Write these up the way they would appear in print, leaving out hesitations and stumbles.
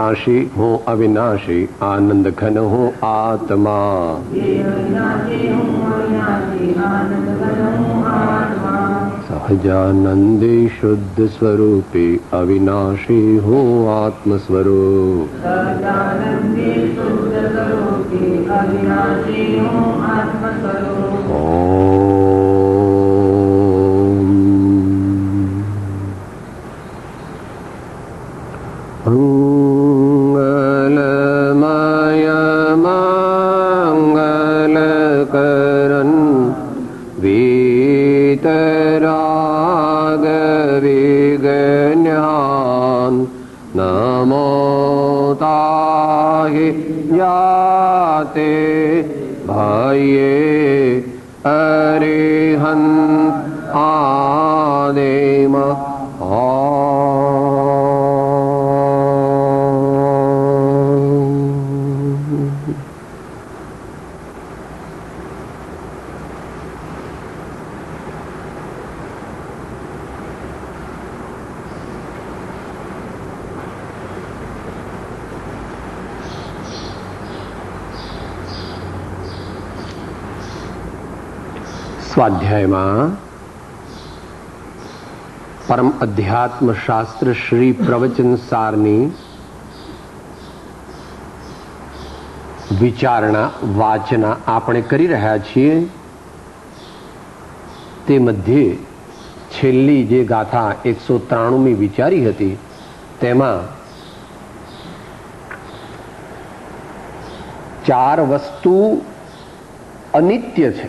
अविनाशी हूँ अविनाशी आनंद घन हूँ आत्मा। सहजानंदी शुद्ध स्वरूपी अविनाशी हूँ आत्मस्वरूप। मंगलमय मंगलकरण वीतराग विज्ञान नमो ताहि जाते भये अरिहंत आदेम। स्वाध्यायમાં પરમ અધ્યાત્મ શાસ્ત્ર શ્રી પ્રવચન સારની વિચારણા વાચના આપણે કરી રહ્યા છીએ. તે મધ્યે છેલ્લી જે ગાથા 193મી વિચારી હતી તેમાં ચાર વસ્તુ અનિત્ય છે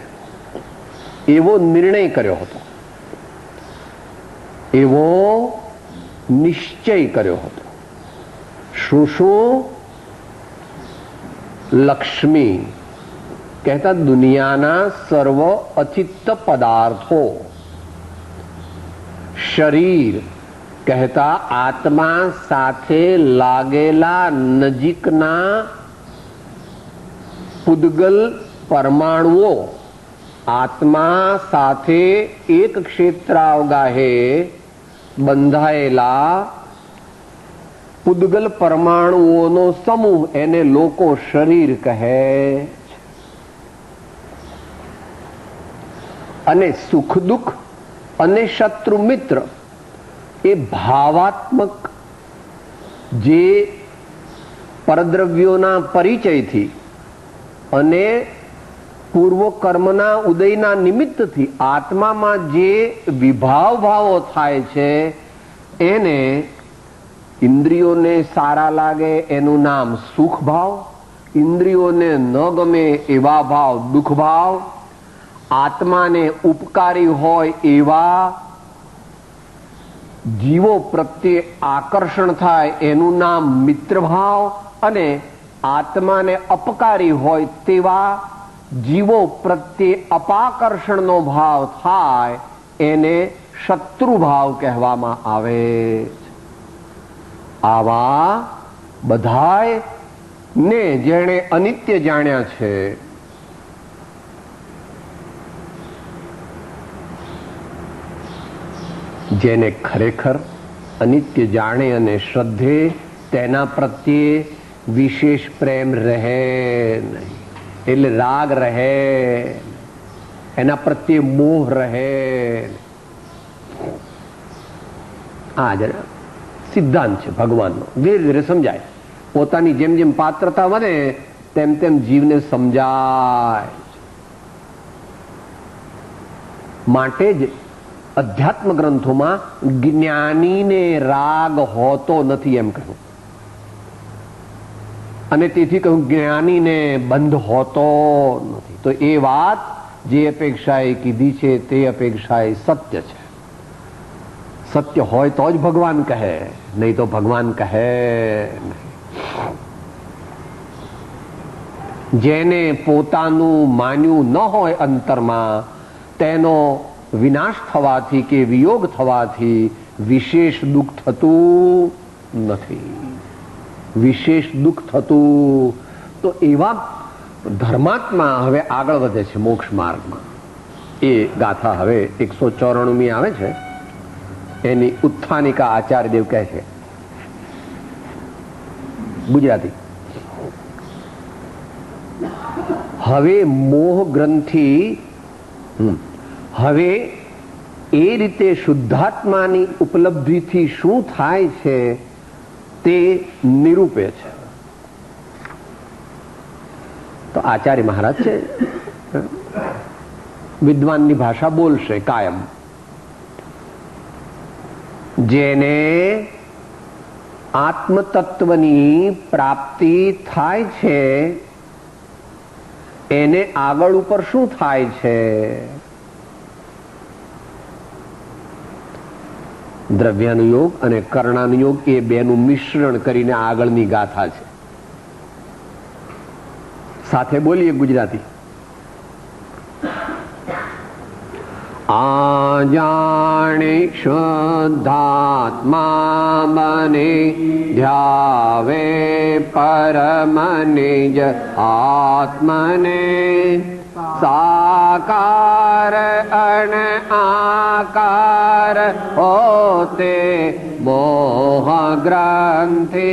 એવો નિર્ણય કર્યો હતો, એવો નિશ્ચય કર્યો હતો. શું શું? લક્ષ્મી કહેતા દુનિયાના સર્વ અચિત્ત પદાર્થો, શરીર કહેતા આત્મા સાથે લાગેલા નજીકના પૂદગલ પરમાણુઓ, આત્મા સાથે એક ક્ષેત્રાવગાહે બંધાયેલા પૂદગલ પરમાણુઓનો સમૂહ, એને લોકો શરીર કહે. અને સુખ દુઃખ અને શત્રુ મિત્ર એ ભાવાત્મક જે પરદ્રવ્યોના પરિચયથી અને પૂર્વ કર્મના ઉદયના નિમિત્તથી આત્મામાં જે વિભાવ ભાવો થાય છે એને ઇન્દ્રિયોને સારા લાગે એનું નામ સુખ ભાવ, ઇન્દ્રિયોને ન ગમે એવા ભાવ દુઃખ ભાવ, આત્માને ઉપકારી હોય એવા જીવો પ્રત્યે આકર્ષણ થાય એનું નામ મિત્ર ભાવ, અને આત્માને અપકારી હોય તેવા જીવો પ્રત્યે અપાકર્ષણનો ભાવ થાય એને શત્રુભાવ કહેવામાં આવે. આવા બધાય ને જેણે અનિત્ય જાણ્યા છે, જેને ખરેખર અનિત્ય જાણે અને શ્રદ્ધે તેના પ્રત્યે વિશેષ પ્રેમ રહે નહીં, એટલે રાગ રહે, એના પ્રત્યે મોહ રહે. આ જરા સિદ્ધાંત છે ભગવાનનો, ધીરે ધીરે સમજાય. પોતાની જેમ જેમ પાત્રતા વધે તેમ તેમ જીવને સમજાય. માટે જ અધ્યાત્મ ગ્રંથોમાં જ્ઞાનીને રાગ હોતો નથી એમ કહ્યું, અને તેથી કહ્યું જ્ઞાનીને બંધ હોતો નથી. તો એ વાત જે અપેક્ષાએ કીધી છે તે અપેક્ષાએ સત્ય છે. સત્ય હોય તો જ ભગવાન કહે, નહીં તો ભગવાન કહે નહીં. જેને પોતાનું માન્યું ન હોય અંતરમાં, તેનો વિનાશ થવાથી કે વિયોગ થવાથી વિશેષ દુઃખ થતું નથી. વિશેષ દુઃખ થતું તો એવા ધર્માત્મા હવે આગળ વધે છે મોક્ષ માર્ગમાં. એ ગાથા હવે 194મી આવે છે, એની ઉત્થાનિકા આચાર્યદેવ કહે છે ગુજરાતી. હવે મોહ ગ્રંથિ હવે એ રીતે શુદ્ધાત્માની ઉપલબ્ધિથી શું થાય છે તે નિરૂપે છે. તો આચાર્ય મહારાજ છે, વિદ્વાનની ભાષા બોલશે કાયમ. જેને આત્મતત્વની પ્રાપ્તિ થાય છે એને આગળ ઉપર શું થાય છે? દ્રવ્યાનુયોગ અને કર્ણાનુયોગ એ બેનું મિશ્રણ કરીને આગળની ગાથા છે. સાથે બોલીએ ગુજરાતી. આ જાણે શુદ્ધાત્મા મને ધ્યાવે પરમ નિજ આત્મને સાકાર અન આકાર હોતે મોહ ગ્રંથિ.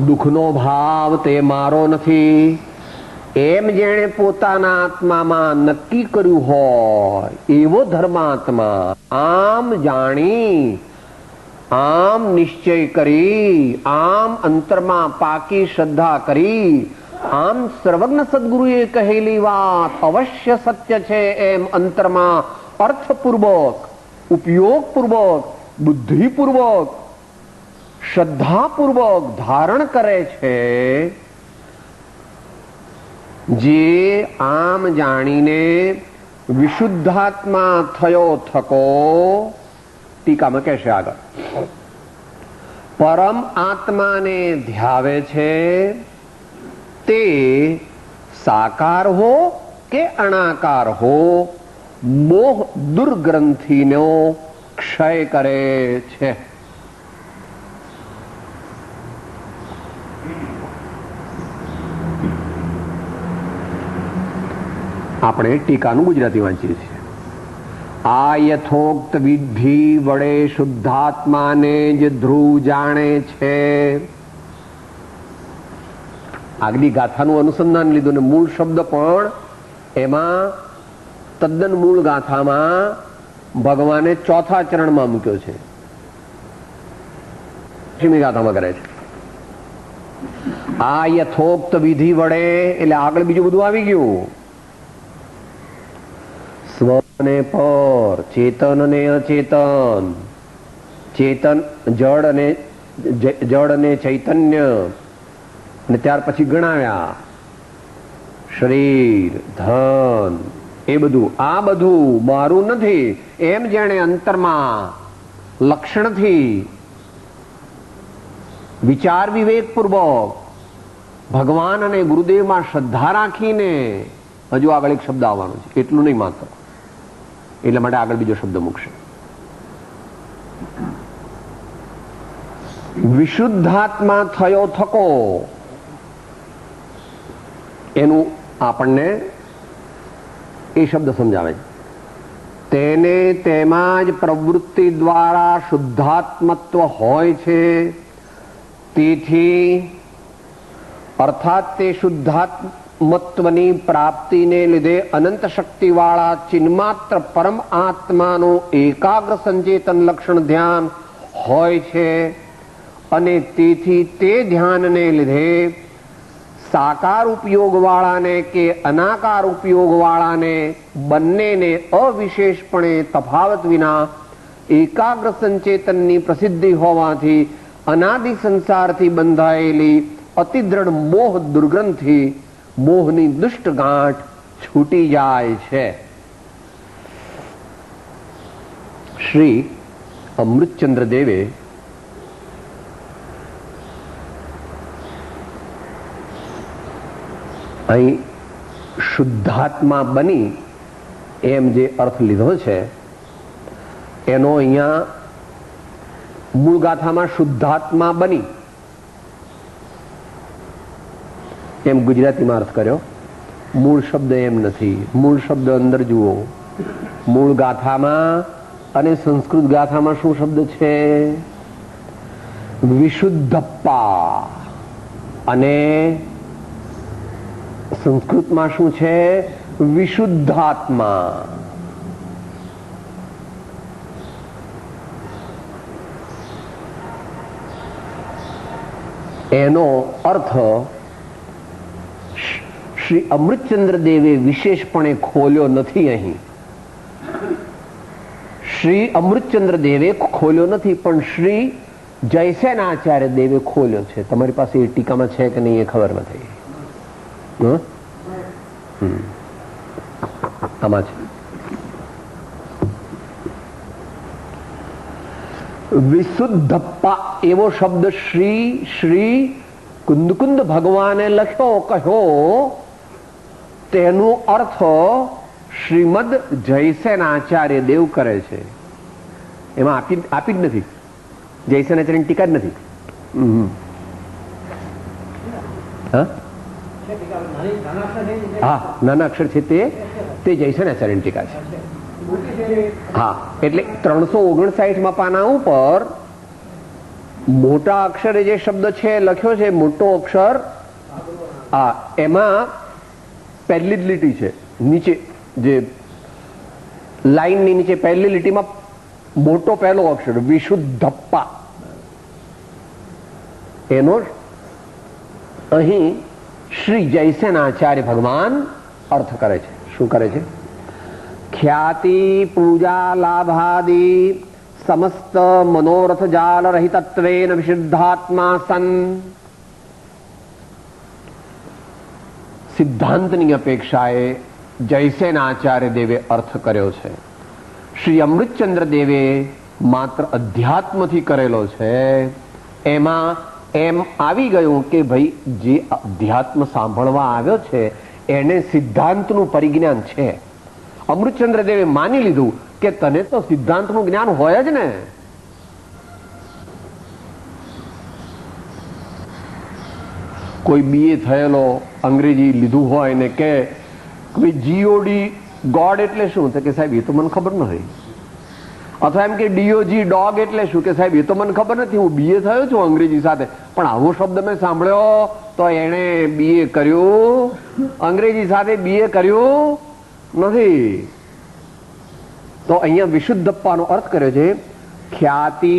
દુઃખનો ભાવ તે મારો નથી એમ જેણે પોતાના આત્મામાં નક્કી કર્યું હોય એવો ધર્માત્મા આમ જાણી, આમ નિશ્ચય કરી, આમ અંતરમાં પાકી શ્રદ્ધા કરી, આમ સર્વજ્ઞ સદગુરુએ કહેલી વાત અવશ્ય સત્ય છે એમ અંતરમાં અર્થપૂર્વક, ઉપયોગપૂર્વક, બુદ્ધિપૂર્વક, શ્રદ્ધાપૂર્વક ધારણ કરે છે. જે આમ જાણીને વિશુદ્ધાત્મા થયો થકો, ટીકામાં કહેશે આગળ, પરમ આત્માને ધ્યાવે છે તે સાકાર હો કે અણાકાર હો મોહ દુર્ગ્રંથિનો ક્ષય કરે છે. આપણે ટીકાનું ગુજરાતી વાંચીએ છીએ. આ યથોક્ત વિધિ વડે શુદ્ધાત્માને જ ધ્રુવ જાણે છે. આગલી ગાથાનું અનુસંધાન લીધું ને મૂળ શબ્દ પણ એમાં તદ્દન મૂળ ગાથામાં ભગવાને ચોથા ચરણમાં મૂક્યો છે. ગાથામાં કરે છે આ યથોક્ત વિધિ વડે, એટલે આગળ બીજું બધું આવી ગયું. સ્વને પર, ચેતન અને અચેતન, ચેતન જડ અને ચૈતન્ય, અને ત્યાર પછી ગણાવ્યા શરીર, ધન, એ બધું. આ બધું મારું નથી એમ જેણે અંતરમાં લક્ષણથી વિચાર વિવેકપૂર્વક ભગવાન અને ગુરુદેવમાં શ્રદ્ધા રાખીને, હજુ આગળ એક શબ્દ આવવાનો છે, એટલું નહીં માત્ર, એટલા માટે આગળ બીજો શબ્દ મૂકશે. વિશુદ્ધાત્મા થયો થકો, એનું આપણને એ શબ્દ સમજાવે છે. તેને તેમાં જ પ્રવૃત્તિ દ્વારા શુદ્ધાત્મત્વ હોય છે. તેથી અર્થાત તે શુદ્ધાત્મત્વની પ્રાપ્તિને લીધે અનંત શક્તિવાળા ચિન્માત્ર પરમ આત્માનું એકાગ્ર સંચેતન લક્ષણ ધ્યાન હોય છે. અને તેથી તે ધ્યાનને લીધે સાકાર ઉપયોગવાળાને કે અનાકાર ઉપયોગવાળાને બંનેને અવિશેષપણે તફાવત વિના એકાગ્ર સંચેતનની પ્રસિદ્ધિ હોવાથી અનાદિ સંસારથી બંધાયેલી અતિદ્રઢ મોહ દુર્ગ્રંથિ, મોહની દુષ્ટ ગાંઠ છૂટી જાય છે. શ્રી અમૃતચંદ્ર દેવે અહીં શુદ્ધાત્મા બની એમ જે અર્થ લીધો છે એનો અહીંયા મૂળ ગાથામાં શુદ્ધાત્મા બની એમ ગુજરાતીમાં અર્થ કર્યો. મૂળ શબ્દ એમ નથી. મૂળ શબ્દ અંદર જુઓ. મૂળ ગાથામાં અને સંસ્કૃત ગાથામાં શું શબ્દ છે? વિશુદ્ધપ્પા. અને સંસ્કૃતમાં શું છે? વિશુદ્ધાત્મા. એનો અર્થ શ્રી અમૃતચંદ્ર દેવે વિશેષપણે ખોલ્યો નથી. અહીં શ્રી અમૃતચંદ્ર દેવે ખોલ્યો નથી, પણ શ્રી જયસેન આચાર્ય દેવે ખોલ્યો છે. તમારી પાસે એ ટીકામાં છે કે નહીં એ ખબર નથી. આમાં છે વિશુદ્ધપ્પા એવો શબ્દ શ્રી કુંદકુંદ ભગવાને લખ્યો કહ્યો, તેનો અર્થ શ્રીમદ જયસેન આચાર્ય દેવ કરે છે. એમાં આપી જ નથી. જયસેન આચાર્યની ટીકા જ નથી. હા, નાના અક્ષર છે તે જયસેન આચાર્યની ટીકા છે. હા, એટલે 359 પાના ઉપર મોટા અક્ષરે જે શબ્દ છે લખ્યો છે, મોટો અક્ષર, હા, એમાં પહેલી જ લીટી છે. નીચે જે લાઈનની નીચે પહેલી લીટીમાં મોટો પહેલો અક્ષર વિશુદ્ધપ્પા, એનો અહીં શ્રી જયસેન આચાર્ય ભગવાન અર્થ કરે છે. શું કરે છે? ખ્યાતિ પૂજા લાભાદિ સમસ્ત મનોરથ જાલ રહિતત્વેન વિશુદ્ધાત્મા સન. સિદ્ધાંતની અપેક્ષાએ જયસેન આચાર્ય દેવે અર્થ કર્યો છે. શ્રી અમૃતચંદ્ર દેવે માત્ર અધ્યાત્મથી કરેલો છે. એમાં એમ આવી ગયું કે ભાઈ જે અધ્યાત્મ સાંભળવા આવ્યો છે એને સિદ્ધાંતનું પરિજ્ઞાન છે. અમૃતચંદ્ર દેવે માની લીધું કે તને તો સિદ્ધાંતનું જ્ઞાન હોય જ ને. કોઈ બીએ થયેલો અંગ્રેજી લીધું હોય ને કે જીઓડી ગોડ એટલે શું, તો કે સાહેબ એ તો મને ખબર નથી. અથવા એમ કે ડીઓજી ડોગ એટલે શું, કે સાહેબ એ તો મને ખબર નથી, હું બીએ થયો છું અંગ્રેજી સાથે, પણ આવો શબ્દ મેં સાંભળ્યો તો એણે બીએ કર્યું, અંગ્રેજી સાથે બીએ કર્યું નથી. તો અહીંયા વિશુદ્ધપ્પાનો અર્થ કર્યો છે ખ્યાતિ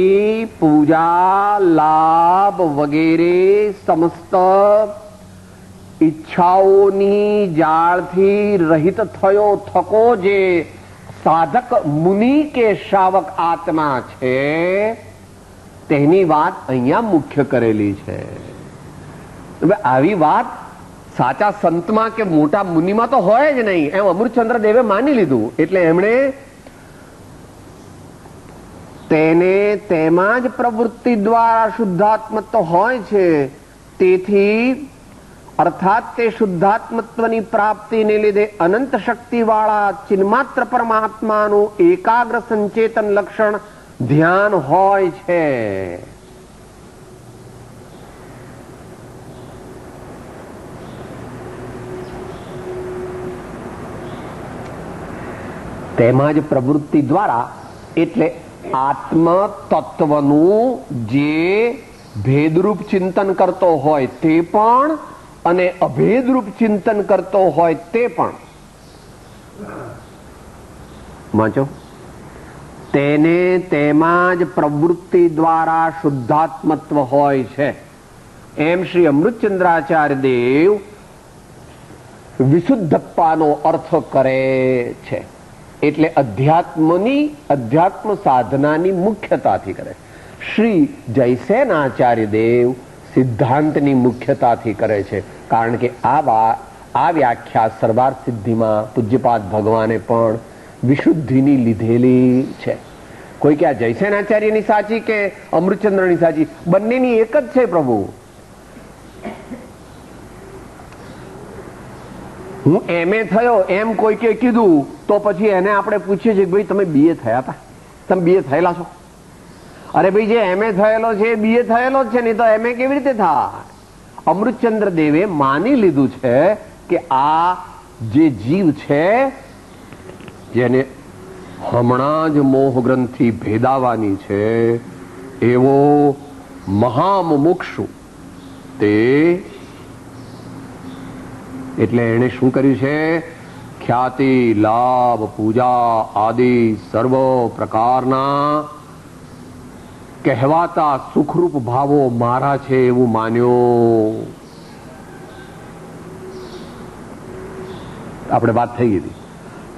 પૂજા લાભ વગેરે સમસ્ત ઈચ્છાઓની જાળથી રહિત થયો થકો જે સાધક મુનિ કે શ્રાવક આત્મા છે તેની વાત અહીંયા મુખ્ય કરેલી છે. હવે આવી વાત સાચા સંતમાં કે મોટા મુનિમાં તો હોય જ નહીં, એમ અમૃતચંદ્ર દેવે માની લીધું. એટલે એમણે તેને તેમાં જ પ્રવૃત્તિ દ્વારા શુદ્ધાત્મત્વ હોય છે, તેથી અર્થાત તે શુદ્ધાત્મત્વની પ્રાપ્તિને લીધે અનંત શક્તિવાળા ચિન્માત્ર પરમાત્માનું એકાગ્ર સંચેતન લક્ષણ ધ્યાન હોય છે. તેમાં જ પ્રવૃત્તિ દ્વારા એટલે આત્મ તત્વનું જે ભેદરૂપ ચિંતન કરતો હોય તે પણ અને અભેદરૂપ ચિંતન કરતો હોય તે પણ. વાંચો, તેને તેમાં જ પ્રવૃત્તિ દ્વારા શુદ્ધાત્મત્વ હોય છે. એમ શ્રી અમૃતચંદ્રાચાર્ય દેવ વિશુદ્ધપ્પાનો અર્થ કરે છે. એટલે અધ્યાત્મ સાધનાની મુખ્યતાથી કરે. શ્રી જયસેન આચાર્ય દેવ સિદ્ધાંતની મુખ્યતાથી કરે છે. કારણ કે આ વ્યાખ્યા સર્વાર્થ સિદ્ધિમાં પૂજ્યપાદ ભગવાને પણ વિશુદ્ધિની લીધેલી છે. કોઈ કે આ જયસેન આચાર્યની સાચી કે અમૃતચંદ્રની સાચી, બંનેની એક જ છે પ્રભુ. હું એમએ થયો એમ કોઈ કે કીધું તો પછી એને આપણે પૂછીએ છીએ કે ભાઈ તમે બીએ થયા હતા, તમે બીએ થયેલા છો? અરે ભાઈ જે એમએ થયેલો છે એ બીએ થયેલો જ છે, નહીં તો એમએ કેવી રીતે થાય? અમૃતચંદ્ર દેવે માની લીધું છે કે આ જે જીવ છે જેને હમણાં જ મોહ ગ્રંથિ ભેદાવાની છે એવો મહામુમુક્ષુ તે એટલે એણે શું કર્યું છે? ખ્યાતિ, લાભ, પૂજા આદિ સર્વ પ્રકારના કહેવાતા સુખરૂપ ભાવો મારા છે એવું માન્યો. આપણે વાત થઈ ગઈ હતી.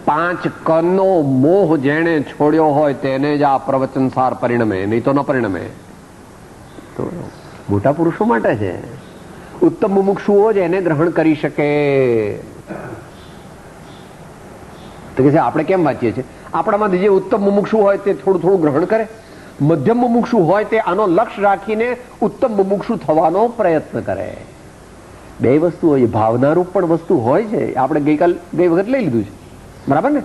5 કણનો મોહ જેણે છોડ્યો હોય તેને જ આ પ્રવચનસાર પરિણમે, નહીં તો ન પરિણમે. તો મોટા પુરુષો માટે છે. ઉત્તમ મુમુક્ષુઓ જ એને ગ્રહણ કરી શકે. તો કે છે આપણે કેમ વાંચીએ છીએ? આપણામાંથી જે ઉત્તમ મુમુક્ષુ હોય તે થોડું થોડું ગ્રહણ કરે, મધ્યમ મુમુક્ષુ હોય તે આનો લક્ષ્ય રાખીને ઉત્તમ મુમુક્ષુ થવાનો પ્રયત્ન કરે. બે વસ્તુ હોય, ભાવનારૂપ પણ વસ્તુ હોય છે. આપણે ગઈ વખત લઈ લીધું છે, બરાબર ને?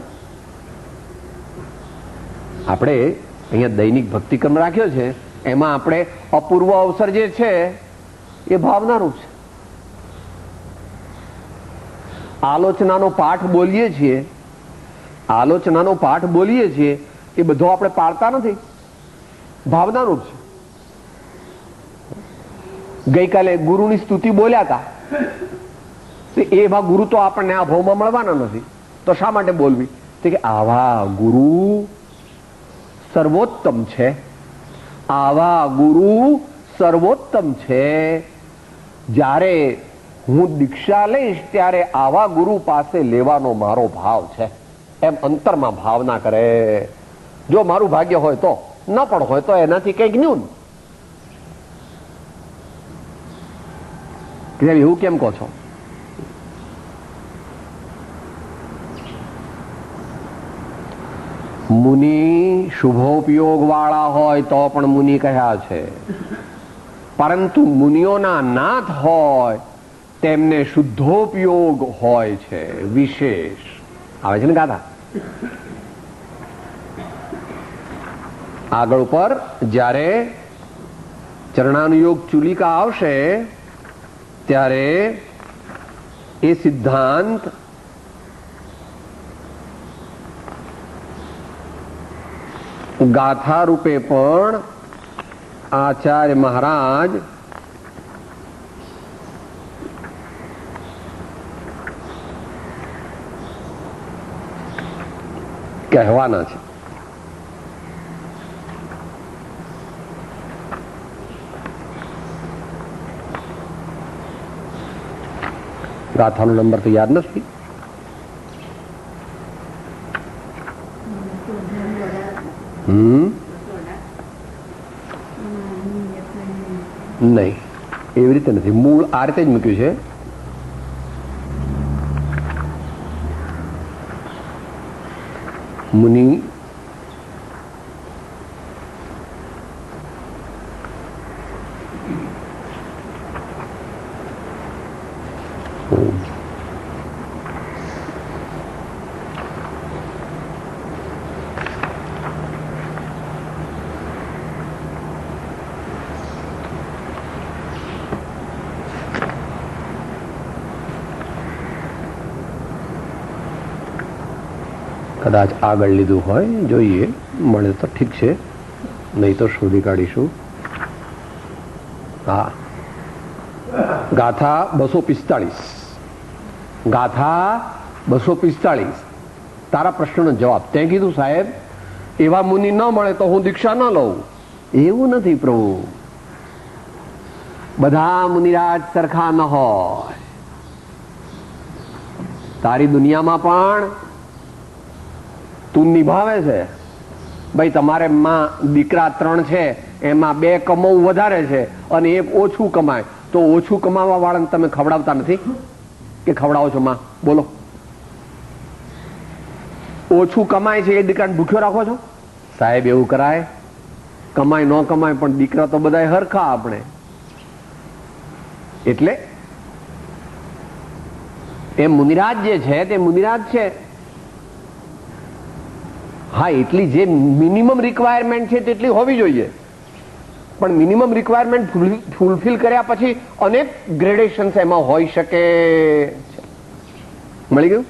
આપણે અહીંયા દૈનિક ભક્તિક્રમ રાખ્યો છે, એમાં આપણે અપૂર્વ અવસર જે છે એ ભાવનારૂપ છે. આલોચનાનો પાઠ બોલીએ છીએ, એ બધો આપણે પાડતા નથી, ભાવનારૂપ છે. ગઈકાલે ગુરુની સ્તુતિ બોલ્યા હતા, એમાં ગુરુ તો આપણને આ ભાવમાં મળવાના નથી, તો શા માટે બોલવી? કે આવા ગુરુ સર્વોત્તમ છે, આવા ગુરુ સર્વોત્તમ છે. જ્યારે હું દીક્ષા લઈશ ત્યારે આવા ગુરુ પાસે લેવાનો મારો ભાવ છે, એમ અંતરમાં ભાવના કરે. જો મારું ભાગ્ય હોય તો, ન પણ હોય તો એનાથી કંઈક ન્યૂન. એવું કેમ કહો છો? મુનિ શુભોપયોગ વાળા હોય તો પણ મુનિ કહ્યા છે, પરંતુ મુનિઓના નાથ હોય તેમને શુદ્ધોપયોગ હોય છે, વિશેષ. આવે છે ને ગાથા? આગળ ઉપર જ્યારે ચરણાનુયોગ ચુલિકા આવશે ત્યારે એ સિદ્ધાંત ગાથા રૂપે પણ આચાર્ય મહારાજ કહેવાના છે. ગાથાનો નંબર તો યાદ નથી. નહીં, એવી રીતે નથી. મૂળ આ રીતે જ મૂક્યું છે. મુનિ કદાચ આગળ લીધું હોય, જોઈએ, મળે તો ઠીક છે, નહીં તો શોધી કાઢીશું. હા, ગાથા 245. ગાથા 245. તારા પ્રશ્નનો જવાબ. તે કીધું સાહેબ એવા મુનિ ન મળે તો હું દીક્ષા ન લઉં. એવું નથી પ્રભુ, બધા મુનિરાજ સરખા ન હોય. તારી દુનિયામાં પણ તું નિભાવે છે. ભાઈ તમારે માં દીકરા 3 છે, એમાં 2 કમાવું વધારે છે અને 1 ઓછું કમાય, તો ઓછું કમાવા વાળાને તમે ખવડાવતા નથી કે ખવડાવો છો? માં બોલો, ઓછું કમાય છે એ દીકરાને ભૂખ્યો રાખો છો? સાહેબ એવું કરાય? કમાય ન કમાય પણ દીકરા તો બધા હરખા આપણે. એટલે એ મુનિરાજ જે છે તે મુનિરાજ છે. હા, એટલી જે મિનિમમ રિક્વાયરમેન્ટ છે તેટલી હોવી જોઈએ, પણ મિનિમમ રિક્વાયરમેન્ટ ફૂલફિલ કર્યા પછી અનેક ગ્રેડેશન્સ એમાં હોઈ શકે. મળી ગયું?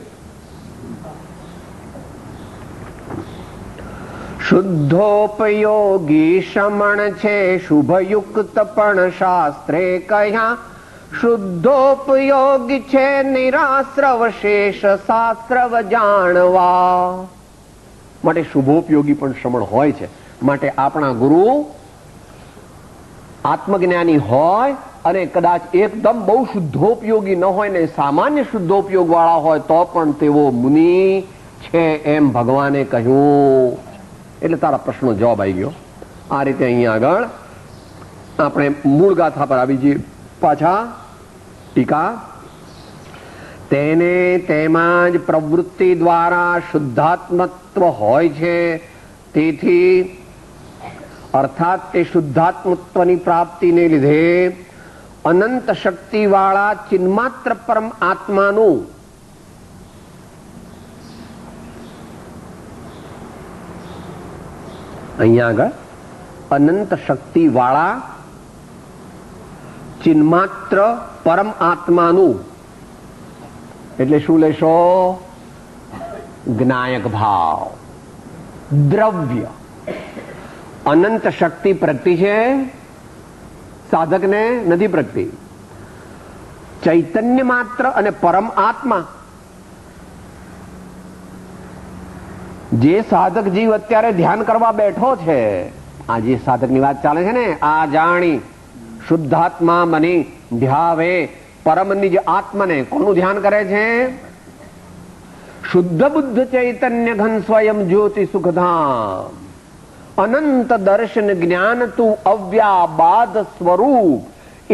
શુદ્ધોપયોગી શ્રમણ છે, શુભયુક્ત પણ શાસ્ત્રે કહ્યા, શુદ્ધોપયોગી છે નિરાશ્રવ શેષ શાસ્ત્રવ જાણવા. માટે શુભોપયોગી પણ શ્રવણ હોય છે. માટે આપણા ગુરુ આત્મજ્ઞાની હોય અને કદાચ એકદમ બહુ શુદ્ધોપયોગી ન હોય ને સામાન્ય શુદ્ધોપયોગ વાળા હોય તો પણ તેઓ મુનિ છે એમ ભગવાને કહ્યું. એટલે તારા પ્રશ્નનો જવાબ આવી ગયો. આ રીતે અહીંયા આગળ આપણે મૂળ ગાથા પર આવી જઈએ પાછા. ટીકા. તેને તેમાં જ પ્રવૃત્તિ દ્વારા શુદ્ધાત્મત્વ હોય છે. તેથી અર્થાત તે શુદ્ધાત્મત્વની પ્રાપ્તિને લીધે અનંત શક્તિ વાળા ચિન્માત્ર પરમ આત્માનું અહીંયા આગળ અનંત શક્તિ વાળા ચિન્માત્ર પરમ આત્માનું એટલે શું લેશો? જ્ઞાયક ભાવ. દ્રવ્ય અનંત શક્તિ પ્રગટી છે, સાધકને નથી પ્રગટી. ચૈતન્ય માત્ર અને પરમ આત્મા જે સાધક જીવ અત્યારે ધ્યાન કરવા બેઠો છે, આ જે સાધકની વાત ચાલે છે ને, આ જાણી શુદ્ધાત્મા મને ધ્યાવે પરમની જે આત્માને કોનું ધ્યાન કરે છે? શુદ્ધ બુદ્ધ ચૈતન્ય ઘન સ્વયં જ્યોતિ સુખધામ અનંત દર્શન જ્ઞાન તું અવ્યાબાદ સ્વરૂપ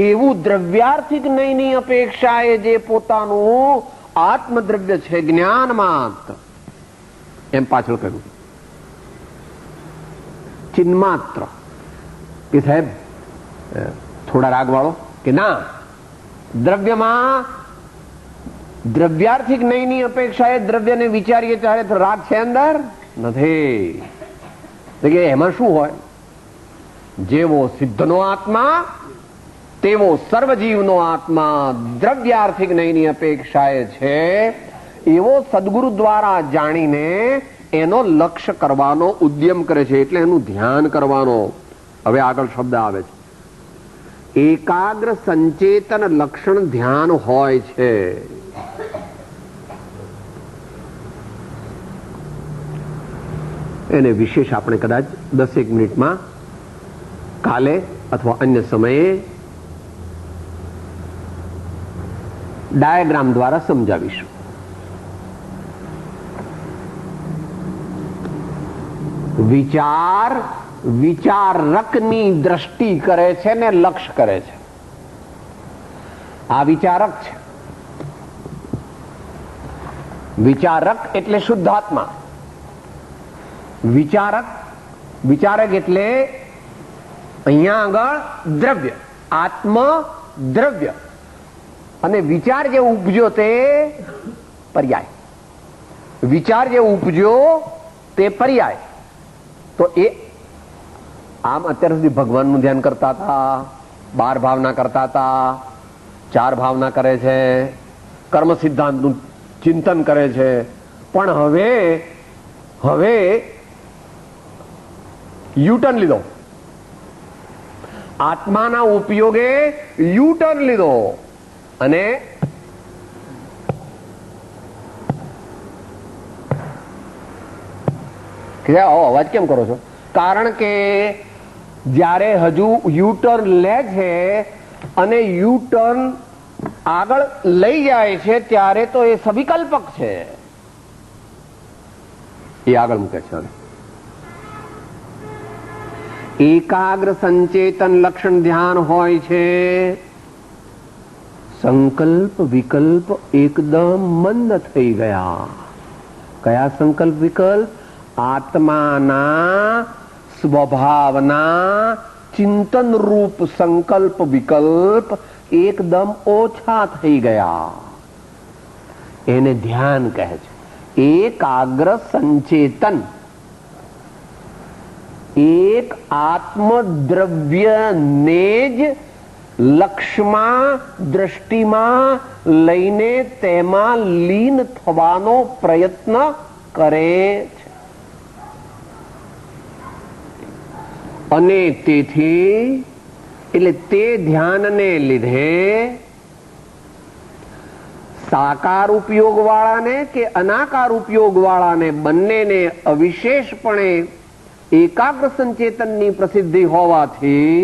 એવું દ્રવ્યાર્થિક નયની અપેક્ષાએ જે પોતાનું આત્મદ્રવ્ય છે જ્ઞાન માત્ર એમ પાછળ કહ્યું ચિન્માત્ર. કે સાહેબ થોડા રાગ વાળો કે ના, દ્રવ્યમાં દ્રવ્યાર્થિક નયની અપેક્ષાએ દ્રવ્યને વિચારીએ ત્યારે રાગ છે અંદર નથી. એમાં શું હોય? જેવો સિદ્ધનો આત્મા તેવો સર્વજીવનો આત્મા દ્રવ્યાર્થિક નયની અપેક્ષાએ છે એવો સદગુરુ દ્વારા જાણીને એનો લક્ષ્ય કરવાનો ઉદ્યમ કરે છે. એટલે એનું ધ્યાન કરવાનો. હવે આગળ શબ્દ આવે છે એકાગ્ર સંચેતન લક્ષણ ધ્યાન હોય છે. એને વિશેષ આપણે કદાચ 10 મિનિટમાં કાલે અથવા અન્ય સમયે ડાયાગ્રામ દ્વારા સમજાવીશું. વિચાર વિચારકની દ્રષ્ટિ કરે છે ને લક્ષ્ય કરે છે. આ વિચારક છે. વિચારક એટલે શુદ્ધાત્મા. વિચારક એટલે અહીંયા આગળ દ્રવ્ય, આત્મ દ્રવ્ય અને વિચાર જે ઉપજ્યો તે પર્યાય. વિચાર જે ઉપજ્યો તે પર્યાય. તો એ આમ અત્યાર સુધી ભગવાનનું ધ્યાન કરતા હતા, 12 ભાવના કરતા હતા, 4 ભાવના કરે છે, કર્મ સિદ્ધાંતનું ચિંતન કરે છે. પણ હવે યુટર્ન લીધો, આત્માના ઉપયોગે યુટર્ન લીધો અને અવાજ કેમ કરો છો? કારણ કે જ્યારે હજુ યુટર્ન લે છે અને યુટર્ન આગળ લઈ જાય છે ત્યારે તો એ સવિકલ્પક છે. એ આગળ મૂકે છે. એકાગ્ર સંચેતન લક્ષણ ધ્યાન હોય છે. સંકલ્પ વિકલ્પ એકદમ મંદ થઈ ગયા. કયા સંકલ્પ વિકલ્પ? આત્માના સ્વભાવના ચિંતન રૂપ સંકલ્પ વિકલ્પ એકદમ ઓછા થઈ ગયા. એને ધ્યાન કહે છે. એકાગ્ર સંચેતન એક આત્મદ્રવ્યને જ લક્ષ્યમાં દ્રષ્ટિમાં લઈને તેમાં લીન થવાનો પ્રયત્ન કરે છે. અને તેથી એટલે તે ધ્યાનને લીધે સાકાર ઉપયોગ વાળાને કે અનાકાર ઉપયોગ વાળાને બંનેને અવિશેષપણે એકાગ્ર સંચેતનની પ્રસિદ્ધિ હોવાથી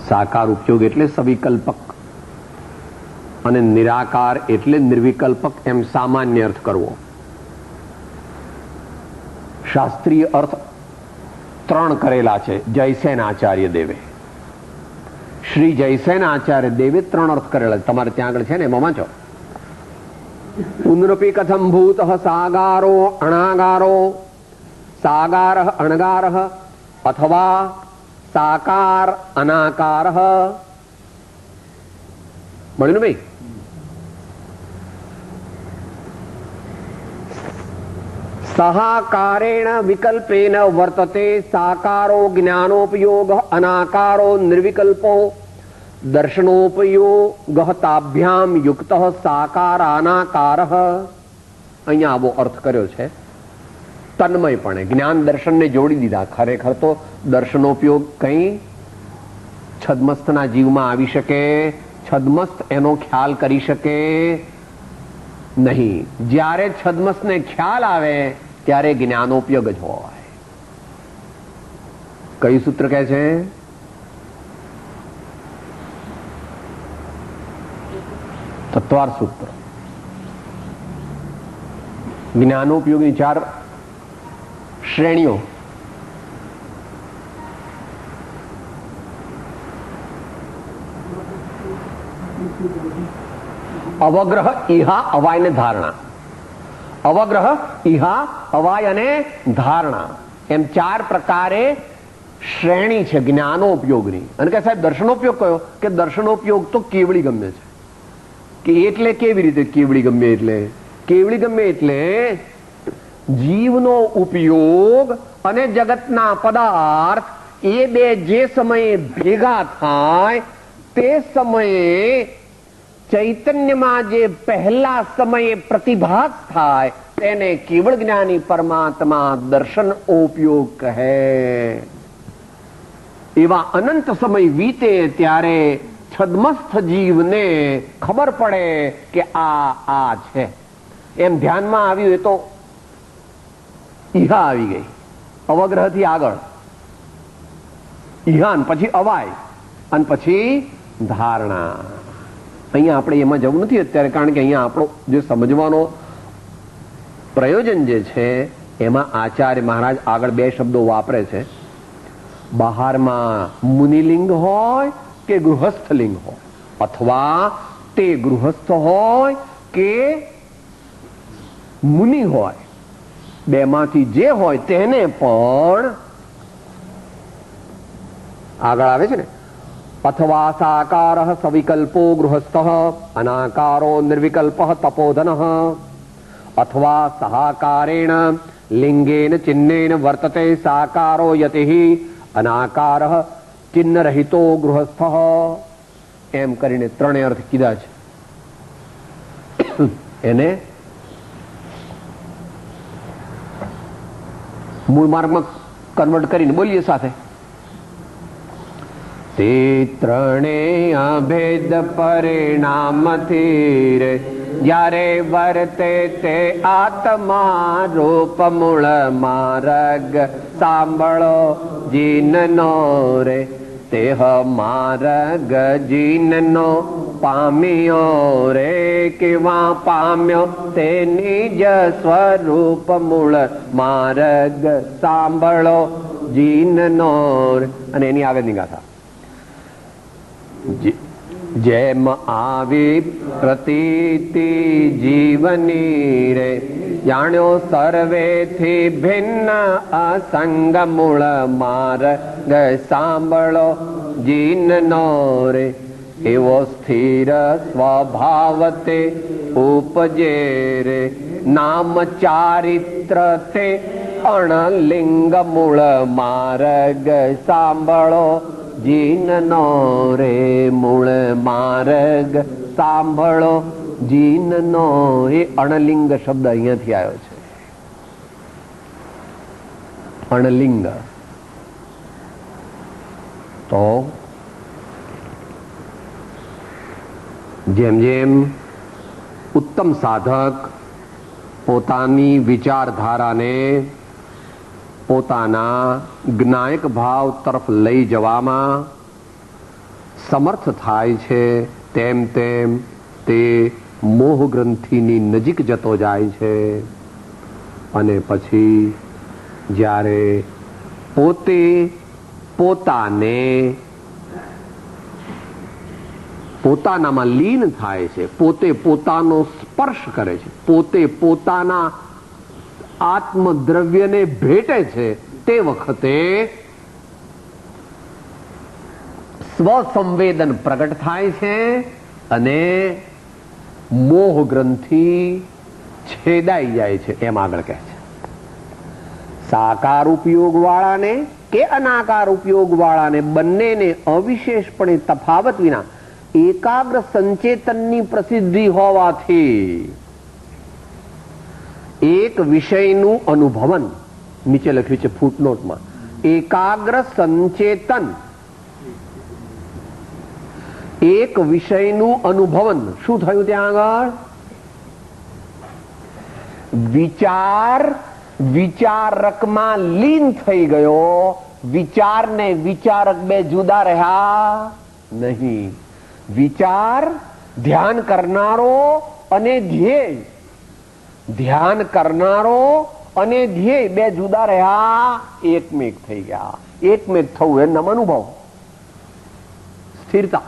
સાકાર ઉપયોગ એટલે સવિકલ્પક અને નિરાકાર એટલે નિર્વિકલ્પક એમ સામાન્ય અર્થ કરવો. શાસ્ત્રીય અર્થ 3 કરેલા છે જયસેન આચાર્ય દેવે. શ્રી જયસેન આચાર્ય દેવે 3 અર્થ કરેલા છે. તમારે ત્યાં આગળ છે ને એમાં વાંચો. પુનરપી કથમ ભૂત સાગારો અણાગારો સાગાર અણગાર અથવા સાકાર અનાકાર. મળ્યું ને ભાઈ? સહાકારેણ વિકલ્પેન વર્તતે સાકારો જ્ઞાનોપયોગ અનાકારો નિર્વિકલ્પો દર્શનોપયોગ તાભ્યામ યુક્ત સાકાર અનાકાર. અહીંયા આવો અર્થ કર્યો છે તન્મયપણે. જ્ઞાન દર્શનને જોડી દીધા. ખરેખર તો દર્શનોપયોગ કઈ છદ્મસ્થના જીવમાં આવી શકે, છદ્મસ્થ એનો ખ્યાલ કરી શકે નહીં. જ્યારે છદ્મસ્થને ખ્યાલ આવે ત્યારે જ્ઞાનોપયોગ જ હોય. કયું સૂત્ર કહે છે? તત્વાર સૂત્ર. જ્ઞાનોપયોગની 4 શ્રેણીઓ. અવગ્રહ, ઇહા, અવાય ને ધારણા. અવગ્રહ, ઇહા, અવાય અને ધારણા એમ 4 પ્રકારે શ્રેણી છે જ્ઞાનોપયોગની. અને કે સાહેબ દર્શનોપયોગ કયો? કે દર્શનોપયોગ તો કેવળી ગમ્ય છે. કે એટલે કેવી રીતે કેવળી ગમ્ય? એટલે કેવળી ગમ્ય એટલે જીવનો ઉપયોગ અને જગતના પદાર્થ એ બે જે સમયે ભેગા થાય તે સમયે ચૈતન્યમાં જે પહેલા સમયે પ્રતિભાસ થાય તેને કેવળ જ્ઞાની પરમાત્મા દર્શન ઉપયોગ કહે. એવા અનંત સમય વીતે ત્યારે છદ્મસ્થ જીવને ખબર પડે કે આ છે એમ ધ્યાનમાં આવ્યું. એ તો ઈહા આવી ગઈ. અવગ્રહથી આગળ ઈહાન, પછી અવાય અને પછી ધારણા. અહીંયા આપણે એમાં જવું નથી અત્યારે, કારણ કે અહીંયા આપણો જે સમજવાનો પ્રયોજન જે છે એમાં આચાર્ય મહારાજ આગળ 2 શબ્દો વાપરે છે. બહારમાં મુનિલિંગ હોય કે ગૃહસ્થલિંગ હોય, અથવા તે ગૃહસ્થ હોય કે મુનિ હોય, બેમાંથી જે હોય તેને પણ આગળ આવે છે ને. અથવા સાકાર સવિકલ્પો ગૃહસ્થ અનાકારો નિર્વિકલ્પ તપોધન અથવા સહાકારેણ લિંગેન ચિહ્નેન વર્તતે સાકારો યતિ અનાકાર ચિહ્ન રહિતો ગૃહસ્થ. એમ કરીને 3 અર્થ કીધા છે. એને મૂળ માર્ગમાં કન્વર્ટ કરીને બોલીએ સાથે. તે 3 અભેદ પરિણામથી રે જ્યારે વર્તે તે આત્મા રૂપ મૂળ માર્ગ સાંભળો જીનનો રે. તેહ માર્ગ જીનનો પામ્યો રે કેવા પામ્યો તે નિજ સ્વરૂપ મૂળ માર્ગ સાંભળો જીનનો રે. અને એની આગળની ગાથા. જેમ આવી પ્રતીતિ જીવની રે જાણ્યો સર્વેથી ભિન્ન અસંગ મૂળ માર્ગ સાંભળો જીનનો રે. એવો સ્થિર સ્વભાવ તે ઉપજે રે નામ ચારિત્ર તે અણલિંગ મૂળ માર્ગ સાંભળો જીનનો રે. મૂળ માર્ગ સાંભળો જીનનો. એ અણલિંગ શબ્દ અહીંયાથી આવ્યો છે. અણલિંગ તો જેમ જેમ ઉત્તમ સાધક પોતાની વિચારધારાને પોતાના જ્ઞાયક ભાવ તરફ લઈ જવામાં સમર્થ થાય છે, તેમ તેમ તે મોહ ગ્રંથિની નજીક જતો જાય છે. અને પછી જ્યારે પોતે પોતાને પોતાનામાં લીન થાય છે, પોતે પોતાનો સ્પર્શ કરે છે, પોતે પોતાના આત્મદ્રવ્યને ભેટે છે, તે વખતે સ્વસંવેદન પ્રગટ થાય છે અને મોહ ગ્રંથિ છેદાઈ જાય છે. એમ આગળ કહે છે, સાકાર ઉપયોગ વાળાને કે અનાકાર ઉપયોગ વાળાને બંનેને અવિશેષપણે તફાવત વિના એકાગ્ર સંચેતનની પ્રસિદ્ધિ હોવાથી એક વિષયનું અનુભવન, નીચે લખ્યું છે ફૂટનોટમાં, એકાગ્ર સંચેતન, એક વિષયનું અનુભવન. શું થયું ત્યાં આગળ? વિચાર વિચારકમાં લીન થઈ ગયો. વિચાર ને વિચારક બે જુદા રહ્યા નહીં. વિચાર ધ્યાન કરનારો અને ધ્યેય, ધ્યાન કરનારો અને ધ્યેય બે જુદા રહ્યા, એકમેક થઈ ગયા. એકમેક થવું એ નામ અનુભવ. સ્થિરતા,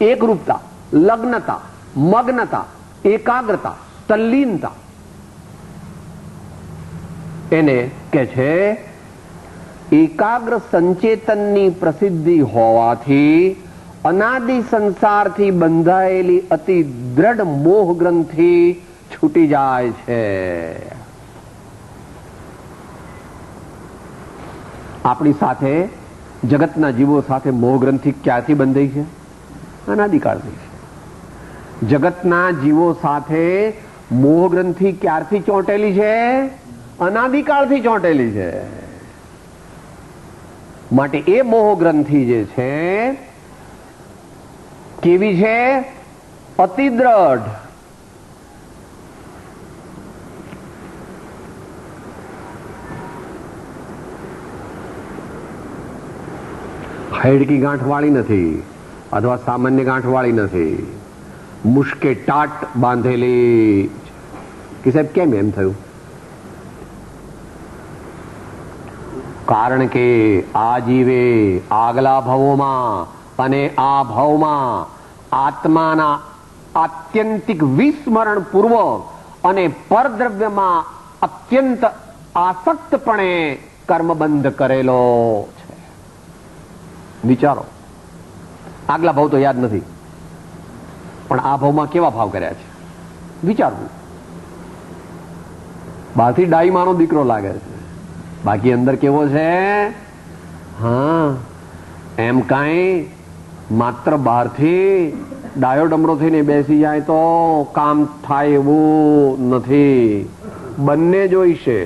એકરૂપતા, લગ્નતા, મગ્નતા, એકાગ્રતા, તલ્લીનતા, એને કે છે એકાગ્ર સંચેતનની પ્રસિદ્ધિ હોવાથી અનાદિ સંસારથી બંધાયેલી અતિ દ્રઢ મોહ ગ્રંથિ છૂટી જાય છે. આપણી સાથે, જગતના જીવો સાથે મોહ ગ્રંથિ ક્યાંથી બંધાઈ છે? અનાદિકાળથી છે. જગતના જીવો સાથે મોહ ગ્રંથિ ક્યારથી ચોંટેલી છે? અનાદિકાળથી ચોંટેલી છે. માટે એ મોહ ગ્રંથિ જે છે કેવી છે? અતિ દ્રઢ. હૈડકી ગાંઠ વાળી નથી અથવા સામાન્ય ગાંઠ વાળી નથી, મુશ્કે ટાટ બાંધેલી. કે સાહેબ કેમ એમ થયું? કારણ કે આ જીવે આગલા ભવોમાં અને આ ભવમાં આત્માના આત્યંતિક વિસ્મરણ પૂર્વક અને પરદ્રવ્યમાં અત્યંત આસક્તપણે કર્મબંધ કરેલો છે. વિચારો, આગલા ભાવ તો યાદ નથી, પણ આ ભાવમાં કેવા ભાવ કર્યા છે વિચારવું. બહારથી ડાઈ માનો દીકરો લાગે છે, બાકી અંદર કેવો છે? હા, એમ કાંઈ માત્ર બહારથી ડાયો ડમરો થઈને બેસી જાય તો કામ થાય એવું નથી. બંને જોઈશે.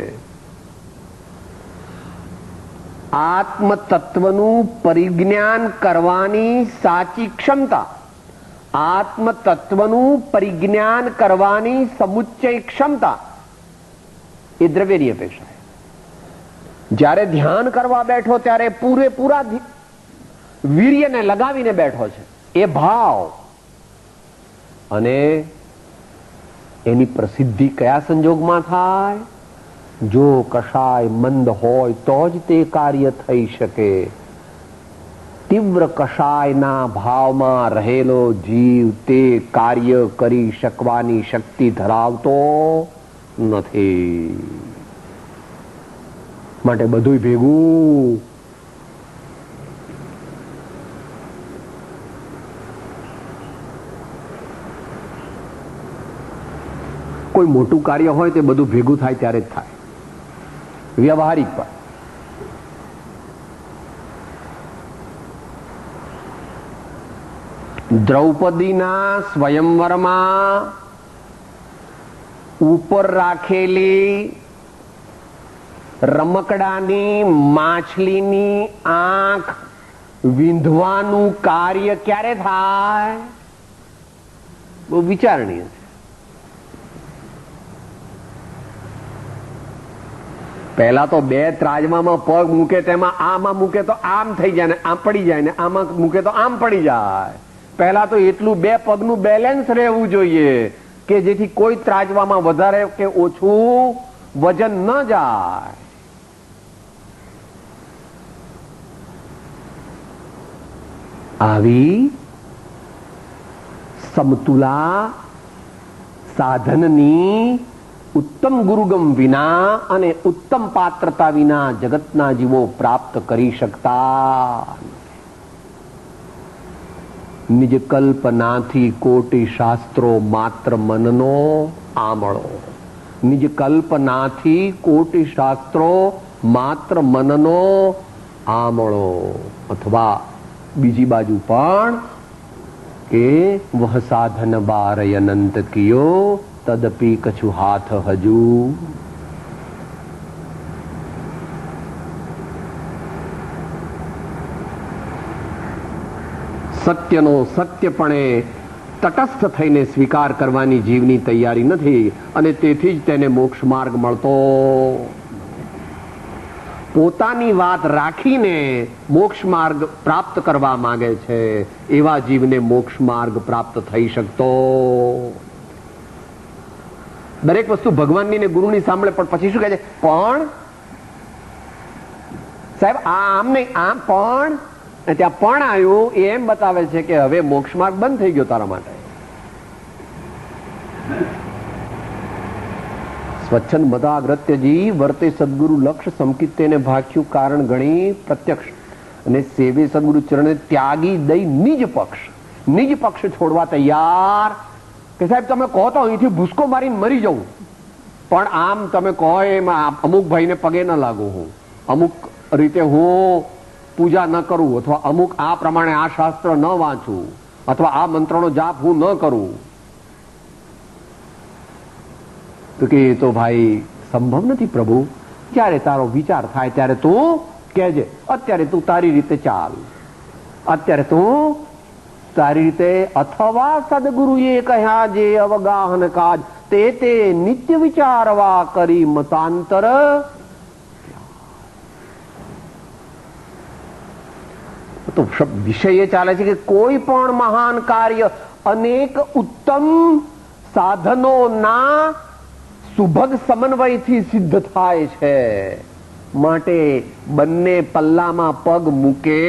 આત્મ તત્વનું પરિજ્ઞાન કરવાની સાચી ક્ષમતા, આત્મ તત્વનું પરિજ્ઞાન કરવાની સમુચ્ચય ક્ષમતા એ દ્રવ્યની અપેક્ષા. જ્યારે ધ્યાન કરવા બેઠો ત્યારે પૂરેપૂરા વીર્યને લગાવીને બેઠો છે, એ ભાવ. અને એની પ્રસિદ્ધિ કયા સંજોગમાં થાય? જો કશાય મંદ હોય તો જ તે કાર્ય થઈ શકે. તીવ્ર કશાયના ભાવમાં રહેલો જીવ તે કાર્ય કરી શકવાની શક્તિ ધરાવતો નથી. માટે બધું ભેગું. કોઈ મોટું કાર્ય હોય તે બધું ભેગું થાય ત્યારે જ થાય. વ્યવહારિક પણ દ્રૌપદીના સ્વયંવરમાં ઉપર રાખેલી રમકડાની માછલીની આંખ વિંધવાનું કાર્ય ક્યારે થાય? બહુ વિચારણીય છે. પહેલા તો બે ત્રાજવામાં પગ મૂકે તેમાં આમાં મૂકે તો આમ થઈ જાય ને આમ પડી જાય ને આમાં મૂકે તો આમ પડી જાય. પહેલા તો એટલું બે પગનું બેલેન્સ રહેવું જોઈએ કે જેથી કોઈ ત્રાજવામાં વધારે કે ઓછું વજન ન જાય. આવી સમતુલા સાધનની ઉત્તમ ગુરુગમ વિના અને ઉત્તમ પાત્રતા વિના જગતના જીવો પ્રાપ્ત કરી શકતા. નિજ કલ્પનાથી કોટી શાસ્ત્રો માત્ર મનનો આમળો. નિજ કલ્પનાથી કોટી શાસ્ત્રો માત્ર મનનો આમળો. અથવા બીજી બાજુ પણ કે વહ સાધન બારય અનંત કિયો તદપી કછુ હાથ હજુ. સત્યનો સત્યપણે તટસ્થ થઈને સ્વીકાર કરવાની જીવની તૈયારી નથી અને તેથી જ તેને મોક્ષ માર્ગ મળતો. પોતાની વાત રાખીને મોક્ષ માર્ગ પ્રાપ્ત કરવા માંગે છે એવા જીવને મોક્ષ માર્ગ પ્રાપ્ત થઈ શકતો. દરેક વસ્તુ ભગવાનની ને ગુરુની સાંભળે પણ પછી શું કહે છે? પણ સાહેબ આમ નહીં, આમ પણ ત્યાં પણ આવ્યું એમ બતાવે છે કે હવે મોક્ષ માર્ગ બંધ થઈ ગયો તારા માટે. સ્વચ્છંદ મદાગ્રત્યજી વર્તે સદગુરુ લક્ષ સંકિતેને ભાખ્યું કારણ ગણી પ્રત્યક્ષ અને સેવે સદગુરુ ચરણે ત્યાગી દઈ નિજ પક્ષ છોડવા તૈયાર. કે સાહેબ તમે કહો તો અહીંથી ભૂસકો મારીને મરી જવું, પણ આમ તમે કહો એમ અમુક ભાઈને પગે ન લાગુ, હું અમુક રીતે હું પૂજા ન કરું, અથવા અમુક આ પ્રમાણે આ શાસ્ત્ર ન વાંચું, અથવા આ મંત્રનો જાપ હું ન કરું, તો કે એ તો ભાઈ સંભવ નથી પ્રભુ. જ્યારે તારો વિચાર થાય ત્યારે તું કહેજે, અત્યારે તું તારી રીતે ચાલ, અત્યારે તું તારી રીતે. અથવા સદગુરુએ કહ્યા જે અવગાહન કાજ તે તે નિત્ય વિચારવા કરી મતાંતર. તો વિષય એ ચાલે છે કે કોઈ પણ મહાન કાર્ય અનેક ઉત્તમ સાધનોના સુભગ સમન્વયથી સિદ્ધ થાય છે. માટે બંને પલ્લામાં પગ મૂકે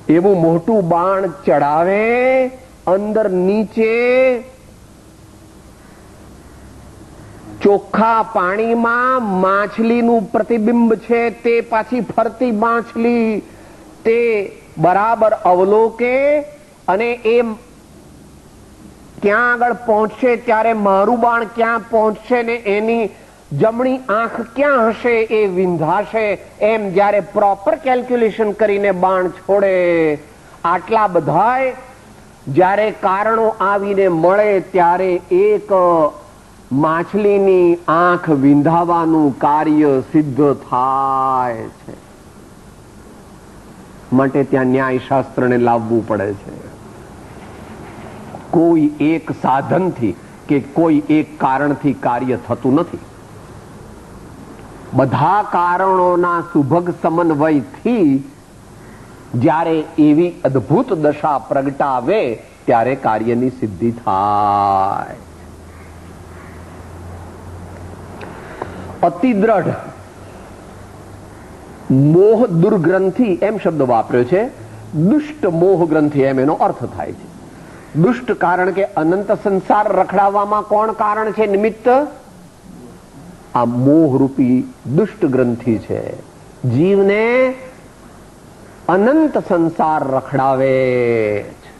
એવું મોટું બાણ ચડાવે, અંદર નીચે ચોખ્ખા પાણીમાં માછલીનું પ્રતિબિંબ છે તે પાછી ફરતી માછલી તે બરાબર અવલોકે અને એ ક્યાં આગળ પહોંચશે ત્યારે મારું બાણ ક્યાં પહોંચશે ને એની જમણી આંખ ક્યાં હશે એ વિંધાશે. એમ જ્યારે પ્રોપર કેલ્ક્યુલેશન કરીને બાણ છોડે, આટલા બધાય જ્યારે કારણો આવીને મળે ત્યારે એક માછલીની આંખ વિંધાવાનું કાર્ય સિદ્ધ થાય છે. માટે ત્યાં ન્યાય શાસ્ત્રને લાવવું પડે છે. કોઈ એક સાધનથી કે કોઈ એક કારણથી કાર્ય થતું નથી. બધા કારણોના સુભગ સમન્વયથી જ્યારે એવી અદ્ભુત દશા પ્રગટાવે ત્યારે કાર્યની સિદ્ધિ થાય. અતિ દ્રઢ મોહ દુર્ગ્રંથિ એમ શબ્દ વાપર્યો છે. દુષ્ટ મોહ ગ્રંથિ એમ એનો અર્થ થાય છે. દુષ્ટ કારણ કે અનંત સંસાર રખડાવવામાં કોણ કારણ છે? નિમિત્ત આ મોહરૂપી દુષ્ટ ગ્રંથિ છે. જીવને અનંત સંસાર રખડાવે છે.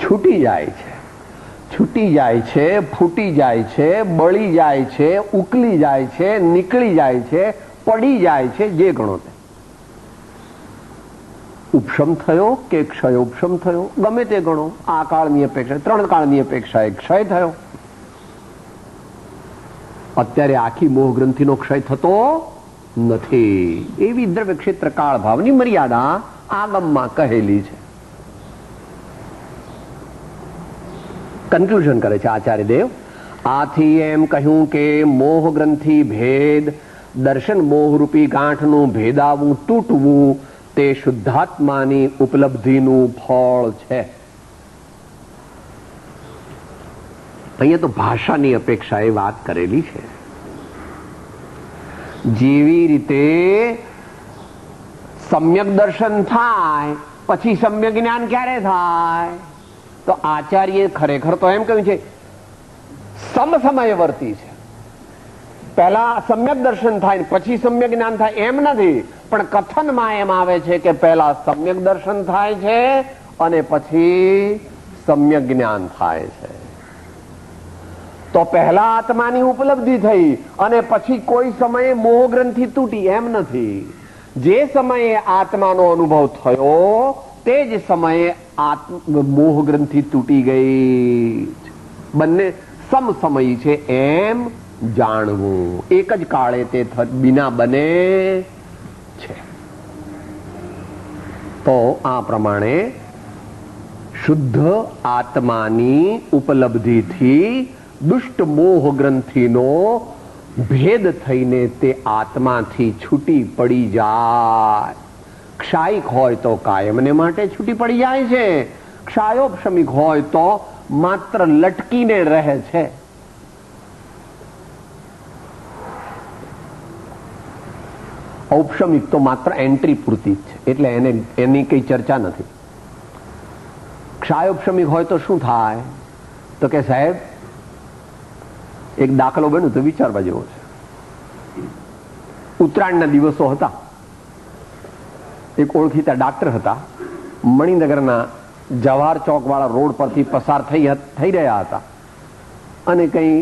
છૂટી જાય છે, છૂટી જાય છે, ફૂટી જાય છે, બળી જાય છે, ઉકલી જાય છે, નીકળી જાય છે, પડી જાય છે, જે ગણો તે. ઉપશમ થયો કે ક્ષયોપશમ થયો, ગમે તે ગણો. આ કાળની અપેક્ષા 3 કાળની અપેક્ષાએ ક્ષય થયો. અત્યારે આખી મોહ ગ્રંથિનો ક્ષય થતો નથી. એવી દ્રવ્ય ક્ષેત્ર કાળ ભાવની મર્યાદા આગમમાં કહેલી છે. કન્ક્લુઝન કરે છે આચાર્ય દેવ. આથી એમ કહ્યું કે મોહ ગ્રંથિ ભેદ દર્શન મોહરૂપી ગાંઠનું ભેદાવું તૂટવું તે શુદ્ધાત્માની ઉપલબ્ધિનું ફળ છે. અહીંયા તો ભાષાની અપેક્ષાએ વાત કરેલી છે. જેવી રીતે સમ્યક દર્શન થાય પછી સમ્યક જ્ઞાન ક્યારે થાય? તો આચાર્ય ખરેખર તો એમ કહ્યું છે સમસમયવર્તી છે. પહેલા સમ્યક દર્શન થાય પછી સમ્યક જ્ઞાન થાય એમ નથી, પણ કથનમાં એમ આવે છે કે પહેલા સમ્યક દર્શન થાય છે અને પછી સમ્યક જ્ઞાન થાય છે. તો પહેલા આત્માની ઉપલબ્ધિ થઈ અને પછી કોઈ સમયે મોહ ગ્રંથિ તૂટી એમ નથી. જે સમયે આત્માનો અનુભવ થયો તે જ સમયે મોહ ગ્રંથિ તૂટી ગઈ. બંને સમસમયી છે એમ જાણવું. એક જ કાળે તે બિના બને છે. તો આ પ્રમાણે શુદ્ધ આત્માની ઉપલબ્ધિથી દુષ્ટ મોહ ગ્રંથિનો ભેદ થઈને તે આત્માથી છૂટી પડી જાય. ક્ષાયિક હોય તો કાયમને માટે છૂટી પડી જાય છે. ક્ષાયોપશમિક હોય તો માત્ર લટકીને રહે છે. ઔપશમિક તો માત્ર એન્ટ્રી પૂરતી જ છે, એટલે એની કઈ ચર્ચા નથી. ક્ષાયોપશમિક હોય તો શું થાય? તો કે સાહેબ એક દાખલો બન્યો તો વિચારવા જેવો છે. ઉત્તરાયણના દિવસો હતા. એક ઓળખીતા ડાક્ટર હતા. મણિનગરના જવાહર ચોક વાળા રોડ પરથી પસાર થઈ રહ્યા હતા અને કઈ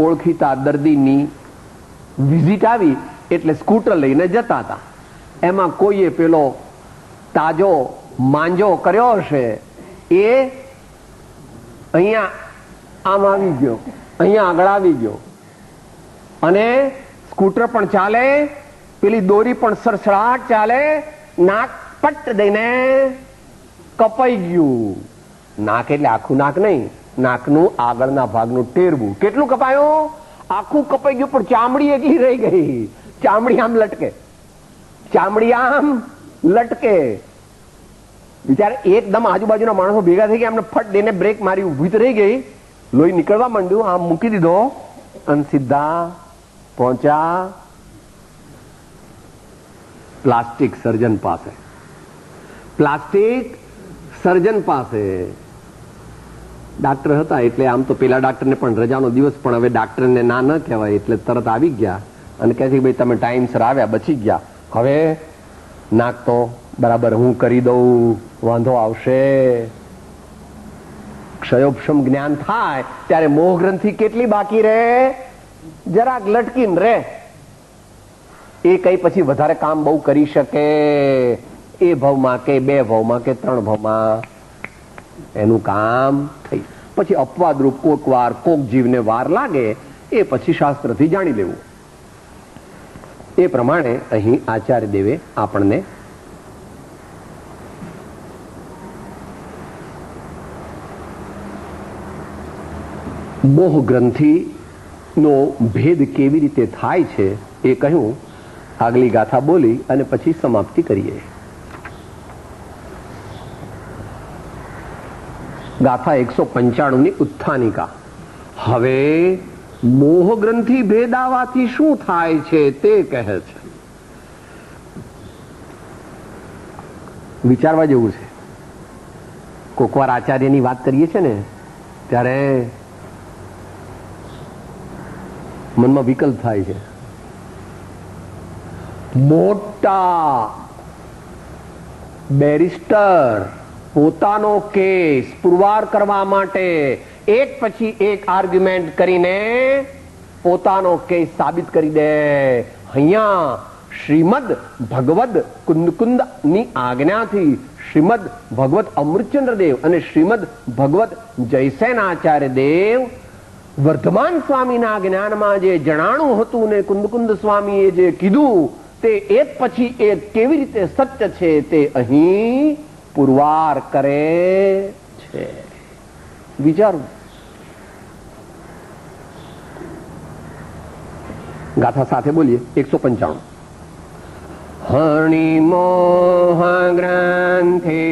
ઓળખીતા દર્દીની વિઝિટ આવી એટલે સ્કૂટર લઈને જતા હતા. એમાં કોઈએ પેલો તાજો માંજો કર્યો હશે, એ અહીંયા આમ આવી ગયો, અહીંયા આગળ આવી ગયો અને સ્કૂટર પણ ચાલે, પેલી દોરી પણ સરસરાટ ચાલે. નાક પટ દઈને કપાઈ ગયું. નાક એટલે આખું નાક નહીં, નાકનું આગળના ભાગનું ટેરવું. કેટલું કપાયું? આખું કપાઈ ગયું, પણ ચામડી એકલી રહી ગઈ. ચામડી આમ લટકે, ચામડી આમ લટકે. બિચારા એકદમ આજુબાજુના માણસો ભેગા થઈ ગયા, એમને ફટ દઈને બ્રેક મારી, ઉભી તો રહી ગઈ. લોહી નીકળવા માંડ્યું, આમ મૂકી દીધો અને સીધા પહોંચ્યા પ્લાસ્ટિક સર્જન પાસે. પ્લાસ્ટિક સર્જન પાસે ડાક્ટર હતા એટલે આમ તો પેલા ડાક્ટરને પણ રજાનો દિવસ, પણ હવે ડાક્ટરને ના ન કહેવાય એટલે તરત આવી ગયા અને કહે છે ભાઈ તમે ટાઈમસર આવ્યા, બચી ગયા. હવે નાક તો બરાબર હું કરી દઉં, વાંધો આવશે. ક્ષયોપશમ જ્ઞાન થાય ત્યારે મોહ ગ્રંથિ કેટલી બાકી રહે? જરાક લટકીને રહે. એ કઈ પછી વધારે કામ બહુ કરી શકે? એ ભવમાં કે બે ભવમાં કે ત્રણ ભવમાં એનું કામ થઈ. પછી અપવાદરૂપ કોક વાર કોક જીવને વાર લાગે, એ પછી શાસ્ત્રથી જાણી લેવું. એ પ્રમાણે અહીં આચાર્ય દેવે આપણને મોહ ગ્રંથિનો ભેદ કેવી રીતે થાય છે એ કહ્યું. આગલી ગાથા બોલી અને પછી સમાપ્તિ કરીએ. ગાથા 195 ની ઉત્થાનિકા. હવે મોહ ગ્રંથિ ભેદાવાથી શું થાય છે તે કહે છે. વિચારવા જેવું છે. કોક વાર આચાર્યની વાત કરીએ છીએ ને ત્યારે મનમાં વિકલ્પ થાય છે. મોટા બેરિસ્ટર પોતાનો કેસ પુરવાર કરવા માટે એક પછી એક આર્ગ્યુમેન્ટ કરીને પોતાનો કેસ સાબિત કરી દે. અહીંયા શ્રીમદ ભગવદ કુંદકુંદ ની આજ્ઞાથી શ્રીમદ ભગવત અમૃતચંદ્ર દેવ અને શ્રીમદ ભગવત જયસેન આચાર્ય દેવ વર્ધમાન સ્વામીના જ્ઞાનમાં જે જણાણું હતું ને કુંદકુંદ સ્વામીએ જે કીધું તે એક પછી એક કેવી રીતે સત્ય છે તે અહીં પુરવાર કરે છે. વિચારો. ગાથા સાથે બોલીએ. 195. હણી મોહ ગ્રંથિ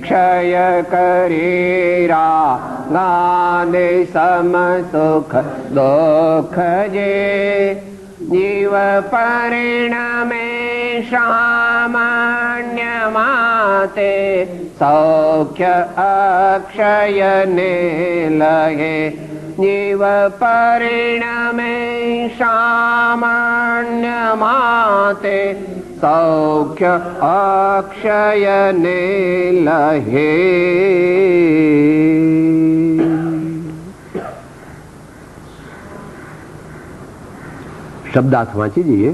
ક્ષય કરેરા ગાદે સમ સુખ દુઃખ જે જીવ પરિણમે સામાન્ય માતે સૌખ્ય અક્ષય ને લહે જીવ પરિણમે સામાન્ય માતે સૌખ્ય અક્ષય ને લહે. શબ્દાર્થ વાંચી જઈએ.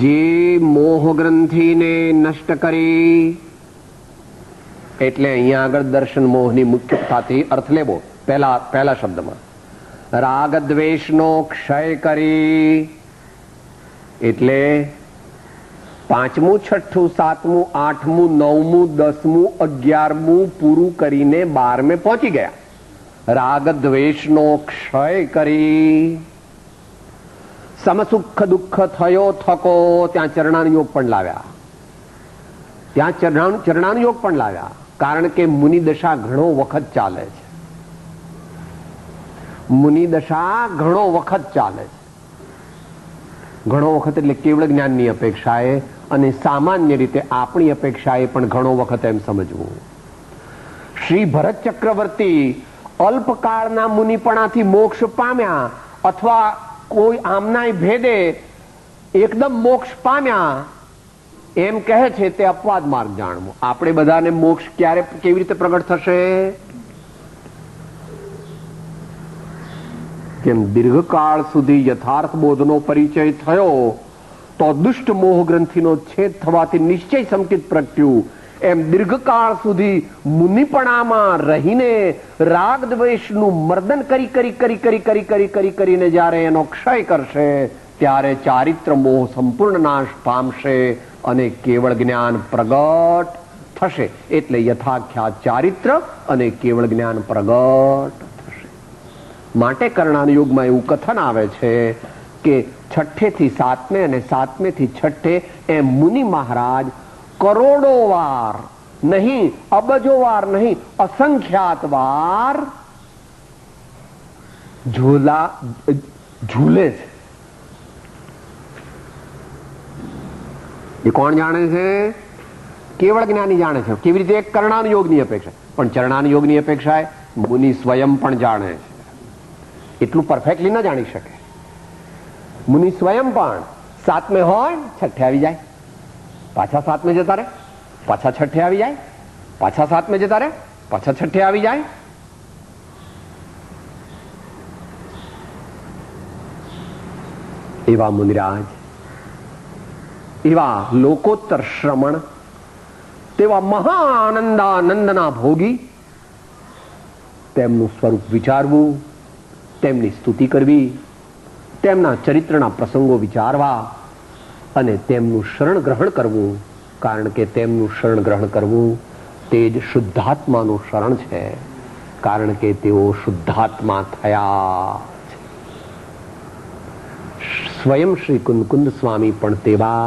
જે મોહ ગ્રંથિને નષ્ટ કરી, એટલે અહીંયા આગળ દર્શન મોહની મુખ્યતાથી અર્થ લેવો. પહેલા શબ્દમાં રાગ દ્વેષનો ક્ષય કરી, એટલે 5મું 6ઠું 7મું 8મું 9મું 10મું 11મું પૂરું કરીને 12મે પહોંચી ગયા. રાગ દ્વેષનો ક્ષય કરી, સમસુખ દુઃખ થયો થકો, ત્યાં ચરણાનુયોગ પણ લાવ્યા. ત્યાં ચરણાનુયોગ પણ લાવ્યા. કારણ કે મુનિ દશા ઘણો વખત ચાલે છે. મુનિ દશા ઘણો વખત ચાલે છે. ઘણો વખત એટલે કેવળ જ્ઞાનની અપેક્ષાએ અને સામાન્ય રીતે આપણી અપેક્ષાએ પણ ઘણો વખત એમ સમજવું. શ્રી ભરત ચક્રવર્તી અલ્પકાળના મુનિપણાથી મોક્ષ પામ્યા અથવા કોઈ આમનાય ભેદે એકદમ મોક્ષ પામ્યા એમ કહે છે તે અપવાદ માર્ગ જાણવો. આપણે બધાને મોક્ષ ક્યારે કેવી રીતે પ્રગટ થશે? કેમ દીર્ઘકાળ સુધી યથાર્થ બોધનો પરિચય થયો તો દુષ્ટ મોહ ગ્રંથિનો છેદ થવાથી નિશ્ચય સંકિત પ્રગટ્યું, એમ દીર્ઘકાળ સુધી મુનિપણામાં રહીને રાગ દ્વેષનું મર્દન કરીને જ્યારે એનો ક્ષય કરશે ત્યારે ચારિત્ર મોહ સંપૂર્ણ નાશ પામશે અને કેવળ જ્ઞાન પ્રગટ થશે. એટલે યથાખ્યાત ચારિત્ર અને કેવળ જ્ઞાન પ્રગટ થશે. માટે કર્ણાનુયોગમાં એવું કથન આવે છે કે 6 થી 7 અને 7 થી 6 એમ મુનિ મહારાજ કરોડો વાર નહીં, અબજો વાર નહીં, અસંખ્યાત વાર ઝૂલે છે. એ કોણ જાણે છે? કેવળ જ્ઞાની જાણે છે. કેવી રીતે? કર્ણાનુયોગની અપેક્ષા. પણ ચરણાનુયોગની અપેક્ષા મુનિ સ્વયં પણ જાણે છે. એટલું પરફેક્ટલી ન જાણી શકે. મુનિ સ્વયં પણ 7મે હોય 6 આવી જાય, પાછા 7મે જતા રહે, પાછા 6 આવી જાય, પાછા 7મે જતા રહે, પાછા 6 આવી જાય. એવા મુનિરાજ, એવા લોકોત્તર શ્રમણ, તેવા મહાનંદાનંદના ભોગી, તેમનું સ્વરૂપ વિચારવું, તેમની સ્તુતિ કરવી, તેમના ચરિત્રના પ્રસંગો વિચારવા અને તેમનું શરણ ગ્રહણ કરવું. કારણ કે તેમનું શરણ ગ્રહણ કરવું તે જ શુદ્ધાત્માનું શરણ છે. કારણ કે તેઓ શુદ્ધાત્મા થયા છે. સ્વયં શ્રી કુંદકુંદ સ્વામી પણ તેવા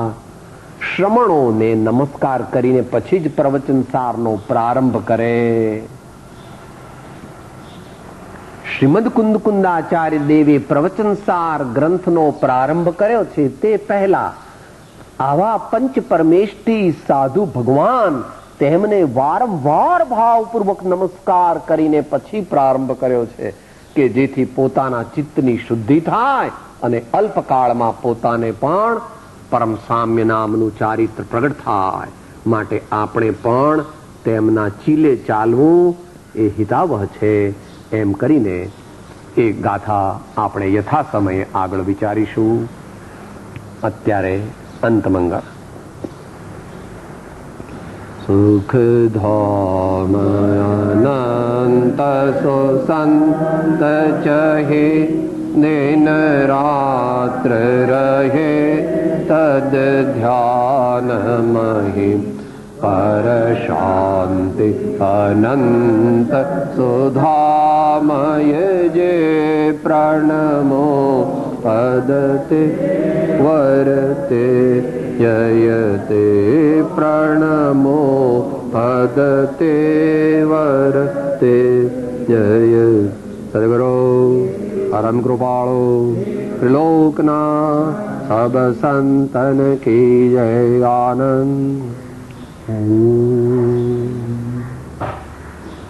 શ્રમણોને નમસ્કાર કરીને પછી જ પ્રવચન સારનો પ્રારંભ કરે. શ્રીમદ કુંદકુંદાચાર્ય દેવે પ્રવચનસાર ગ્રંથનો પ્રારંભ કર્યો છે તે પહેલા આવા પંચ પરમેષ્ઠી સાધુ ભગવાન તેમને વારંવાર ભાવપૂર્વક નમસ્કાર કરીને પછી પ્રારંભ કર્યો છે કે જેથી પોતાના ચિત્તની શુદ્ધિ થાય અને અલ્પકાળમાં પોતાને પણ પરમ સામ્ય નામનું ચારિત્ર પ્રગટ થાય. માટે આપણે પણ તેમના ચીલે ચાલવું એ હિતાવહ છે. એમ કરીને એ ગાથા આપણે યથા સમયે આગળ વિચારીશું. અત્યારે અંતમંગળ. सुख धाम अनंत सो संत चहे दिन रात्र रहे तद ध्यान महि पर शांति अनंत सुधामय जे प्रणमो पदते वरते जयते प्रणमो पदते वरते जय। सद्गुरु परम कृपाळु त्रिलोकना सब संतन की जय। आनंद।